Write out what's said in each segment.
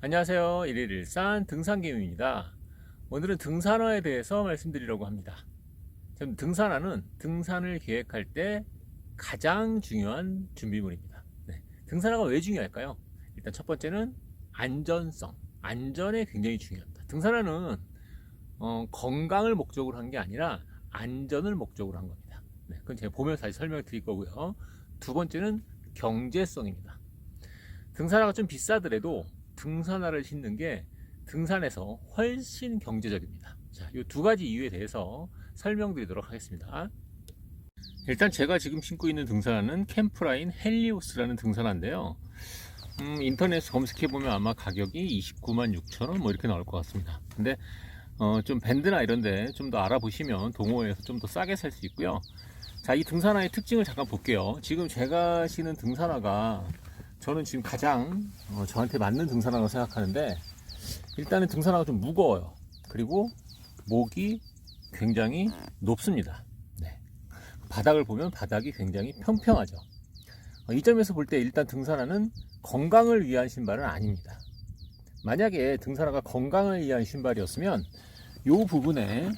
안녕하세요. 일일일산 등산개미입니다. 오늘은 등산화에 대해서 말씀드리려고 합니다. 등산화는 등산을 계획할 때 가장 중요한 준비물입니다. 네, 등산화가 왜 중요할까요? 일단 첫 번째는 안전성. 안전에 굉장히 중요합니다. 등산화는 건강을 목적으로 한 게 아니라 안전을 목적으로 한 겁니다. 네, 그건 제가 보면서 다시 설명을 드릴 거고요. 두 번째는 경제성입니다. 등산화가 좀 비싸더라도 등산화를 신는 게 등산에서 훨씬 경제적입니다. 자, 이 두 가지 이유에 대해서 설명드리도록 하겠습니다. 일단 제가 지금 신고 있는 등산화는 캠프라인 헬리오스라는 등산화인데요. 인터넷에 검색해보면 아마 가격이 296,000원 뭐 이렇게 나올 것 같습니다. 근데 좀 밴드나 이런데 좀 더 알아보시면 동호회에서 좀 더 싸게 살 수 있고요. 자, 이 등산화의 특징을 잠깐 볼게요. 지금 제가 신은 등산화가 저는 지금 가장 저한테 맞는 등산화라고 생각하는데, 일단은 등산화가 좀 무거워요. 그리고 목이 굉장히 높습니다. 네. 바닥을 보면 바닥이 굉장히 평평하죠. 이 점에서 볼 때 일단 등산화는 건강을 위한 신발은 아닙니다. 만약에 등산화가 건강을 위한 신발이었으면 이 부분에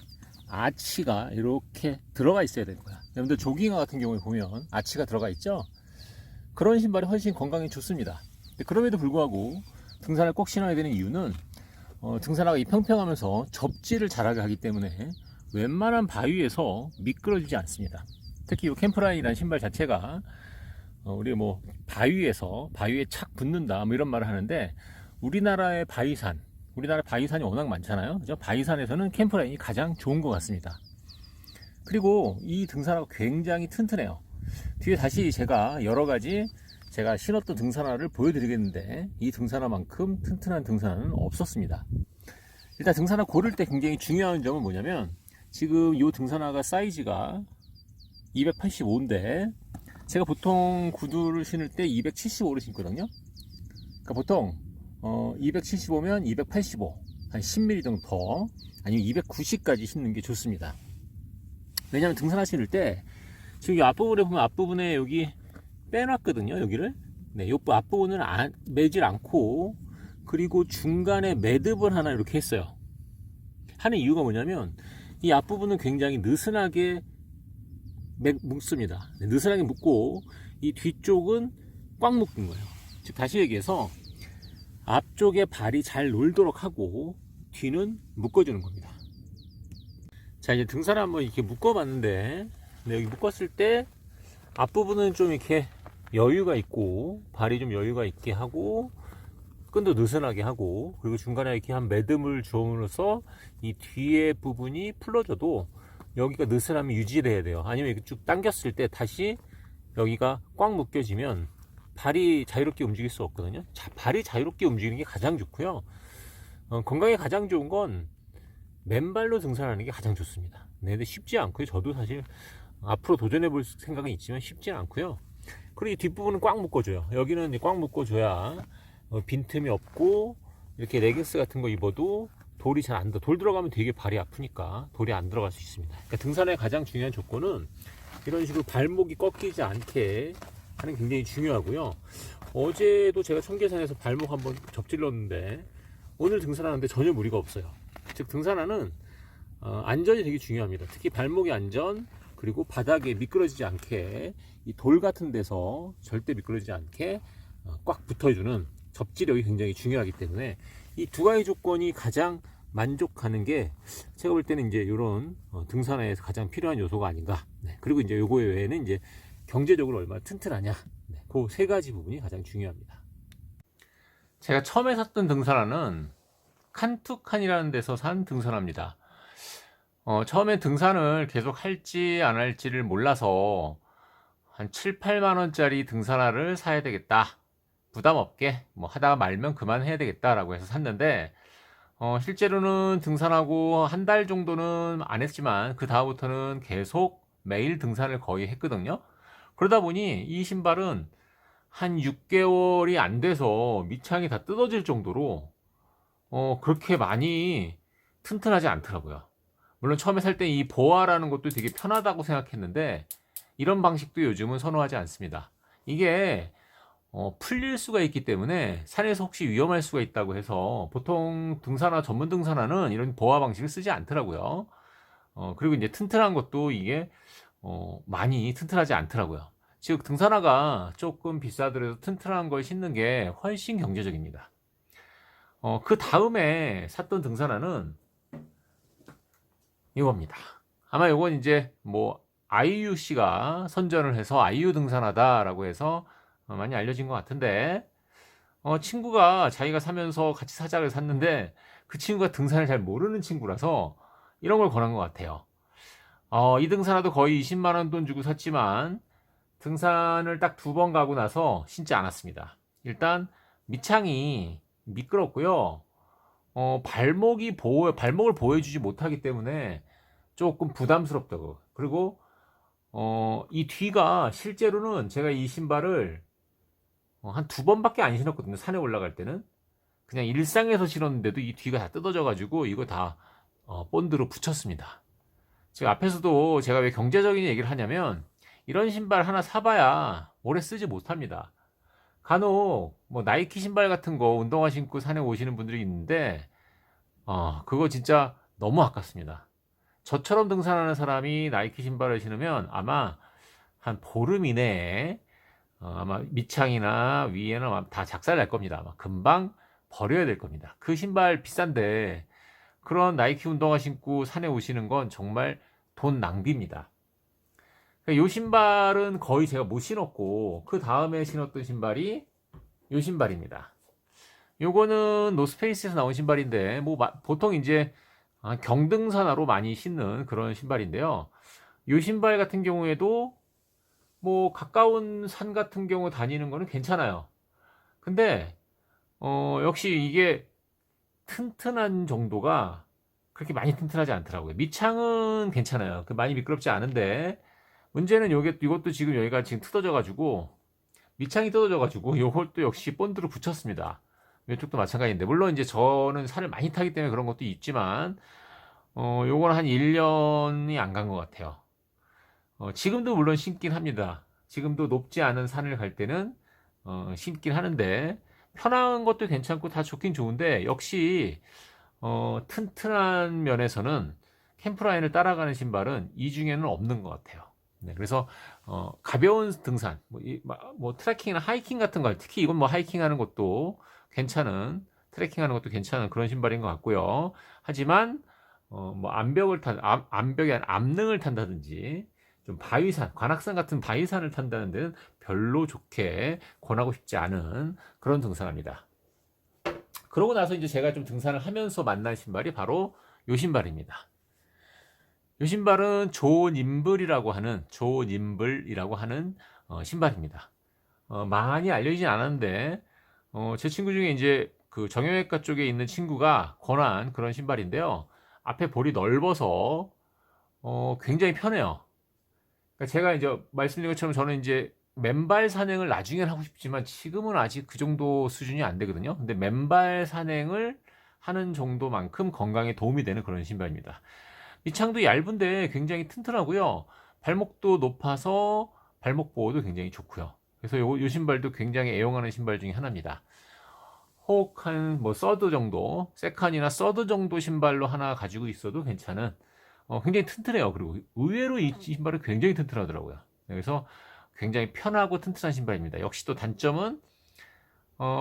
아치가 이렇게 들어가 있어야 되는 거야. 여러분들 조깅화 같은 경우에 보면 아치가 들어가 있죠. 그런 신발이 훨씬 건강에 좋습니다. 그럼에도 불구하고 등산을 꼭 신어야 되는 이유는 등산화가 이 평평하면서 접지를 잘하게 하기 때문에 웬만한 바위에서 미끄러지지 않습니다. 특히 이 캠프라인이라는 신발 자체가 우리 뭐 바위에 착 붙는다 뭐 이런 말을 하는데, 우리나라 바위산이 워낙 많잖아요. 그죠? 바위산에서는 캠프라인이 가장 좋은 것 같습니다. 그리고 이 등산화가 굉장히 튼튼해요. 뒤에 다시 제가 여러가지 제가 신었던 등산화를 보여드리겠는데, 이 등산화만큼 튼튼한 등산화는 없었습니다. 일단 등산화 고를 때 굉장히 중요한 점은 뭐냐면, 지금 이 등산화가 사이즈가 285인데 제가 보통 구두를 신을 때 275를 신거든요. 그러니까 보통 275면 285, 한 10mm 정도 더, 아니면 290까지 신는 게 좋습니다. 왜냐하면 등산화 신을 때 지금 이 앞부분에 보면 앞부분에 여기 빼놨거든요. 여기를. 네, 이 앞부분은 매질 않고, 그리고 중간에 매듭을 하나 이렇게 했어요. 하는 이유가 뭐냐면 이 앞부분은 굉장히 느슨하게 묶습니다. 네, 느슨하게 묶고 이 뒤쪽은 꽉 묶은 거예요. 즉 다시 얘기해서 앞쪽에 발이 잘 놀도록 하고 뒤는 묶어주는 겁니다. 자, 이제 등산을 한번 이렇게 묶어봤는데, 네, 여기 묶었을 때 앞부분은 좀 이렇게 여유가 있고, 발이 좀 여유가 있게 하고, 끈도 느슨하게 하고, 그리고 중간에 이렇게 한 매듭을 주므로써 이 뒤에 부분이 풀러져도 여기가 느슨함이 유지돼야 돼요. 아니면 이렇게 쭉 당겼을 때 다시 여기가 꽉 묶여지면 발이 자유롭게 움직일 수 없거든요. 자, 발이 자유롭게 움직이는 게 가장 좋고요. 건강에 가장 좋은 건 맨발로 등산하는 게 가장 좋습니다. 네, 근데 쉽지 않고요. 저도 사실 앞으로 도전해 볼 생각은 있지만 쉽지는 않고요. 그리고 이 뒷부분은 꽉 묶어줘요. 여기는 이제 꽉 묶어줘야 빈틈이 없고, 이렇게 레깅스 같은 거 입어도 돌이 잘 안 돌 들어가면 되게 발이 아프니까 돌이 안 들어갈 수 있습니다. 그러니까 등산의 가장 중요한 조건은 이런 식으로 발목이 꺾이지 않게 하는 게 굉장히 중요하고요. 어제도 제가 청계산에서 발목 한번 접질렀는데 오늘 등산하는데 전혀 무리가 없어요. 즉 등산화는 안전이 되게 중요합니다. 특히 발목의 안전, 그리고 바닥에 미끄러지지 않게, 이 돌 같은 데서 절대 미끄러지지 않게 꽉 붙어주는 접지력이 굉장히 중요하기 때문에 이 두 가지 조건이 가장 만족하는 게 제가 볼 때는 이제 이런 등산화에서 가장 필요한 요소가 아닌가. 네. 그리고 이제 요거 외에는 이제 경제적으로 얼마나 튼튼하냐. 네. 그 세 가지 부분이 가장 중요합니다. 제가 처음에 샀던 등산화는 칸투칸이라는 데서 산 등산화입니다. 처음에 등산을 계속 할지 안 할지를 몰라서 한 7, 8만 원짜리 등산화를 사야 되겠다. 부담 없게 뭐 하다가 말면 그만해야 되겠다라고 해서 샀는데, 실제로는 등산하고 한 달 정도는 안 했지만 그 다음부터는 계속 매일 등산을 거의 했거든요. 그러다 보니 이 신발은 한 6개월이 안 돼서 밑창이 다 뜯어질 정도로 그렇게 많이 튼튼하지 않더라고요. 물론 처음에 살 때 이 보아라는 것도 되게 편하다고 생각했는데 이런 방식도 요즘은 선호하지 않습니다. 이게 풀릴 수가 있기 때문에 산에서 혹시 위험할 수가 있다고 해서 보통 등산화, 전문 등산화는 이런 보호 방식을 쓰지 않더라고요. 그리고 이제 튼튼한 것도 이게 많이 튼튼하지 않더라고요. 즉 등산화가 조금 비싸더라도 튼튼한 걸 신는 게 훨씬 경제적입니다. 그 다음에 샀던 등산화는 이겁니다. 아마 이건 이제 뭐 아이유 씨가 선전을 해서 아이유 등산화다라고 해서 많이 알려진 것 같은데, 친구가 자기가 사면서 같이 사자를 샀는데 그 친구가 등산을 잘 모르는 친구라서 이런 걸 권한 것 같아요. 이 등산화도 거의 20만 원 돈 주고 샀지만 등산을 딱 2번 가고 나서 신지 않았습니다. 일단 밑창이 미끄럽고요. 발목을 보호해주지 못하기 때문에 조금 부담스럽다고. 그리고 이 뒤가 실제로는 제가 이 신발을 한 2번밖에 안 신었거든요. 산에 올라갈 때는 그냥 일상에서 신었는데도 이 뒤가 다 뜯어져 가지고 이거 다 본드로 붙였습니다. 제가 앞에서도 제가 왜 경제적인 얘기를 하냐면 이런 신발 하나 사봐야 오래 쓰지 못합니다. 간혹 뭐 나이키 신발 같은 거 운동화 신고 산에 오시는 분들이 있는데 그거 진짜 너무 아깝습니다. 저처럼 등산하는 사람이 나이키 신발을 신으면 아마 한 보름 이내에 아마 밑창이나 위에는 아마 다 작살 날 겁니다. 아마 금방 버려야 될 겁니다. 그 신발 비싼데 그런 나이키 운동화 신고 산에 오시는 건 정말 돈 낭비입니다. 이 신발은 거의 제가 못 신었고 그 다음에 신었던 신발이 이 신발입니다. 요거는 노스페이스에서 나온 신발인데 뭐 보통 이제 경등산화로 많이 신는 그런 신발인데요. 이 신발 같은 경우에도 뭐 가까운 산 같은 경우 다니는 거는 괜찮아요. 근데 역시 이게 튼튼한 정도가 그렇게 많이 튼튼하지 않더라고요. 밑창은 괜찮아요. 많이 미끄럽지 않은데 문제는 이것도 지금 여기가 지금 뜯어져 가지고 밑창이 뜯어져 가지고 이것도 역시 본드로 붙였습니다. 이쪽도 마찬가지인데 물론 이제 저는 살을 많이 타기 때문에 그런 것도 있지만 요건 한 1년이 안 간 것 같아요. 지금도 물론 신긴 합니다. 지금도 높지 않은 산을 갈 때는 신긴 하는데 편한 것도 괜찮고 다 좋긴 좋은데 역시 튼튼한 면에서는 캠프라인을 따라가는 신발은 이 중에는 없는 것 같아요. 네, 그래서 가벼운 등산, 뭐 트레킹이나 하이킹 같은 거, 특히 이건 뭐 하이킹하는 것도 괜찮은, 트레킹하는 것도 괜찮은 그런 신발인 것 같고요. 하지만 뭐 암벽에 암릉을 탄다든지 좀 바위산, 관악산 같은 바위산을 탄다는 데는 별로 좋게 권하고 싶지 않은 그런 등산화입니다. 그러고 나서 이제 제가 좀 등산을 하면서 만난 신발이 바로 이 신발입니다. 이 신발은 조님블이라고 하는 신발입니다. 많이 알려지진 않았는데 제 친구 중에 이제 그 정형외과 쪽에 있는 친구가 권한 그런 신발인데요. 앞에 볼이 넓어서 굉장히 편해요. 그러니까 제가 이제 말씀드린 것처럼 저는 이제 맨발 산행을 나중엔 하고 싶지만 지금은 아직 그 정도 수준이 안 되거든요. 근데 맨발 산행을 하는 정도만큼 건강에 도움이 되는 그런 신발입니다. 밑창도 얇은데 굉장히 튼튼하고요. 발목도 높아서 발목 보호도 굉장히 좋고요. 그래서 요 신발도 굉장히 애용하는 신발 중에 하나입니다. 혹 한 뭐 서드 정도, 세칸이나 서드 정도 신발로 하나 가지고 있어도 괜찮은 굉장히 튼튼해요. 그리고 의외로 이 신발은 굉장히 튼튼하더라고요. 그래서 굉장히 편하고 튼튼한 신발입니다. 역시 또 단점은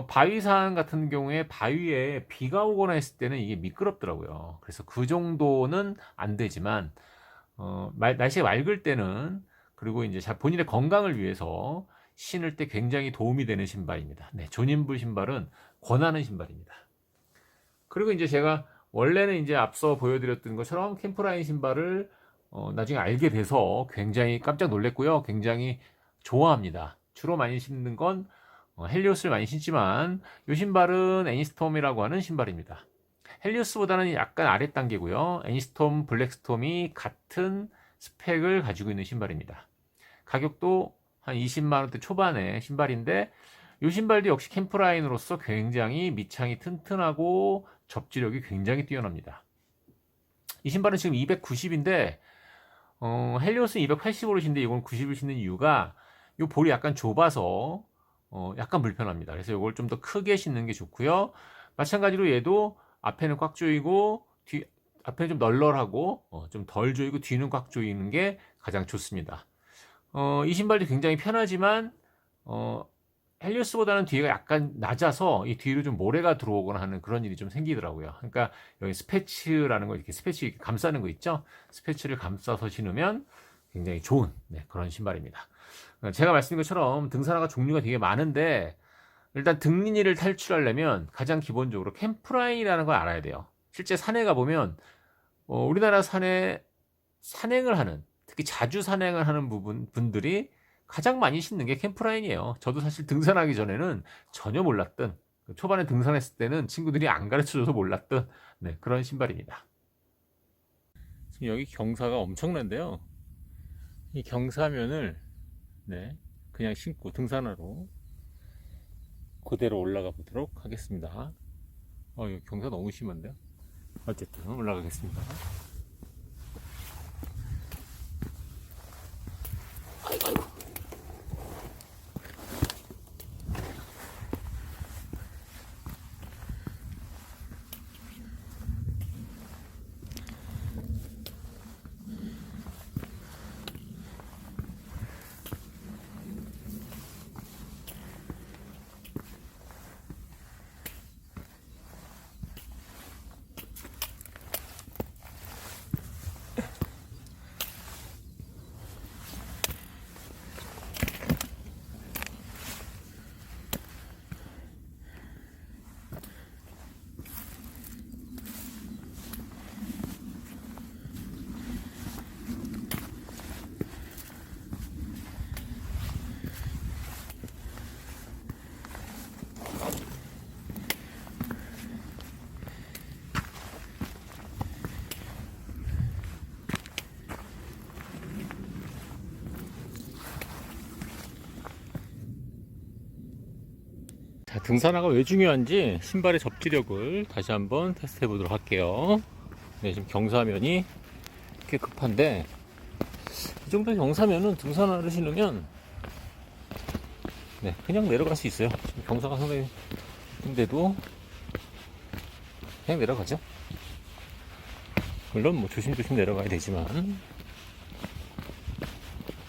바위산 같은 경우에 바위에 비가 오거나 했을 때는 이게 미끄럽더라고요. 그래서 그 정도는 안 되지만 날씨가 맑을 때는 그리고 이제 본인의 건강을 위해서 신을 때 굉장히 도움이 되는 신발입니다. 네, 조님블 신발은 권하는 신발입니다. 그리고 이제 제가 원래는 이제 앞서 보여드렸던 것처럼 캠프라인 신발을 나중에 알게 돼서 굉장히 깜짝 놀랐고요. 굉장히 좋아합니다. 주로 많이 신는 건 헬리오스를 많이 신지만 이 신발은 애니스톰이라고 하는 신발입니다. 헬리오스보다는 약간 아래 단계고요. 애니스톰, 블랙스톰이 같은 스펙을 가지고 있는 신발입니다. 가격도 한 20만 원대 초반의 신발인데 이 신발도 역시 캠프라인으로서 굉장히 밑창이 튼튼하고 접지력이 굉장히 뛰어납니다. 이 신발은 지금 290인데 헬리오스는 280으로 신는데 이건 90을 신는 이유가 이 볼이 약간 좁아서 약간 불편합니다. 그래서 이걸 좀 더 크게 신는 게 좋고요. 마찬가지로 얘도 앞에는 꽉 조이고 앞에는 좀 널널하고 좀 덜 조이고 뒤는 꽉 조이는 게 가장 좋습니다. 이 신발도 굉장히 편하지만 헬리오스보다는 뒤가 약간 낮아서 이 뒤로 좀 모래가 들어오거나 하는 그런 일이 좀 생기더라고요. 그러니까 여기 스패츠라는 거, 이렇게 스패츠 이렇게 감싸는 거 있죠? 스패츠를 감싸서 신으면 굉장히 좋은 그런 신발입니다. 제가 말씀드린 것처럼 등산화가 종류가 되게 많은데 일단 등린이를 탈출하려면 가장 기본적으로 캠프라인이라는 걸 알아야 돼요. 실제 산에 가보면 우리나라 산에 산행을 하는, 특히 자주 산행을 하는 분들이 가장 많이 신는 게 캠프라인이에요. 저도 사실 등산하기 전에는 전혀 몰랐던, 초반에 등산했을 때는 친구들이 안 가르쳐줘서 몰랐던 그런 신발입니다. 지금 여기 경사가 엄청난데요. 이 경사면을 그냥 신고 등산화로 그대로 올라가 보도록 하겠습니다. 여기 경사 너무 심한데요. 어쨌든 올라가겠습니다. 아이고. 자, 등산화가 왜 중요한지 신발의 접지력을 다시 한번 테스트 해 보도록 할게요. 지금 경사면이 꽤 급한데 이 정도 경사면은 등산화를 신으면 그냥 내려갈 수 있어요. 지금 경사가 상당히 근데도 그냥 내려가죠. 물론 뭐 조심조심 내려가야 되지만,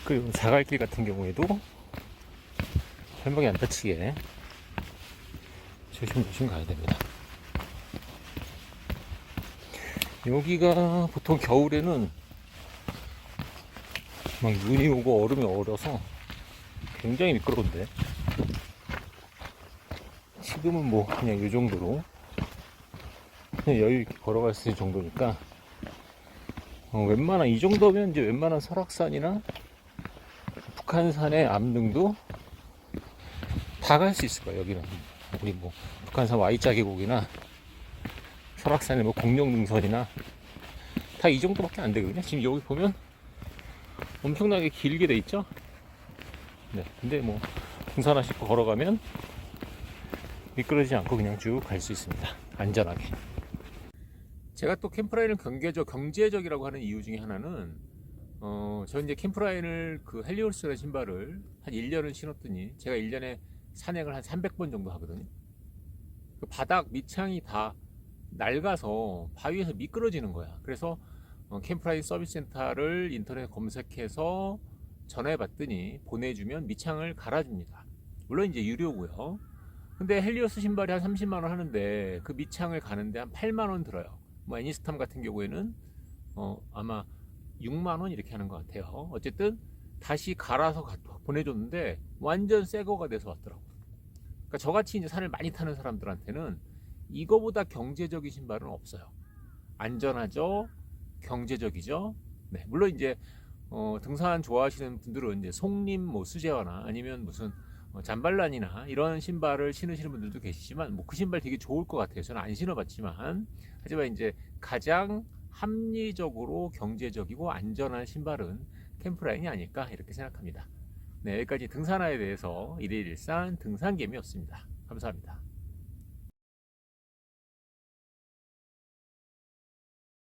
그리고 자갈길 같은 경우에도 발목이 안 다치게 조심조심 가야 됩니다. 여기가 보통 겨울에는 막 눈이 오고 얼음이 얼어서 굉장히 미끄러운데 지금은 뭐 그냥 이 정도로 그냥 여유 있게 걸어갈 수 있을 정도니까 웬만한 이 정도면 이제 웬만한 설악산이나 북한산의 암릉도 다 갈 수 있을 거예요. 여기는 우리 뭐 북한산 Y자 계곡이나 설악산의 뭐 공룡능선이나 다 이 정도밖에 안 되거든요. 지금 여기 보면 엄청나게 길게 돼 있죠. 근데 뭐 등산화 신고 걸어가면 미끄러지지 않고 그냥 쭉 갈 수 있습니다. 안전하게. 제가 또 캠프라인을 경제적이라고 하는 이유 중에 하나는 저 이제 캠프라인을 그 헬리오스라는 신발을 한 1년을 신었더니 제가 1년에 산행을 한 300번 정도 하거든요. 그 바닥 밑창이 다 낡아서 바위에서 미끄러지는 거야. 그래서 캠프라인 서비스 센터를 인터넷 검색해서 전화해 봤더니 보내주면 밑창을 갈아줍니다. 물론 이제 유료고요. 근데 헬리오스 신발이 한 30만 원 하는데 그 밑창을 가는데 한 8만 원 들어요. 뭐 애니스탐 같은 경우에는 아마 6만 원 이렇게 하는 것 같아요. 어쨌든 다시 갈아서 보내줬는데 완전 새 거가 돼서 왔더라고요. 그러니까 저같이 이제 산을 많이 타는 사람들한테는 이거보다 경제적인 신발은 없어요. 안전하죠, 경제적이죠. 물론 이제 등산 좋아하시는 분들은 이제 송림 뭐 수제화나 아니면 무슨 잠발란이나 이런 신발을 신으시는 분들도 계시지만 뭐 그 신발 되게 좋을 것 같아요. 저는 안 신어봤지만, 하지만 이제 가장 합리적으로 경제적이고 안전한 신발은 캠프라인이 아닐까 이렇게 생각합니다. 여기까지 등산화에 대해서 일일일산 등산개미였습니다. 감사합니다.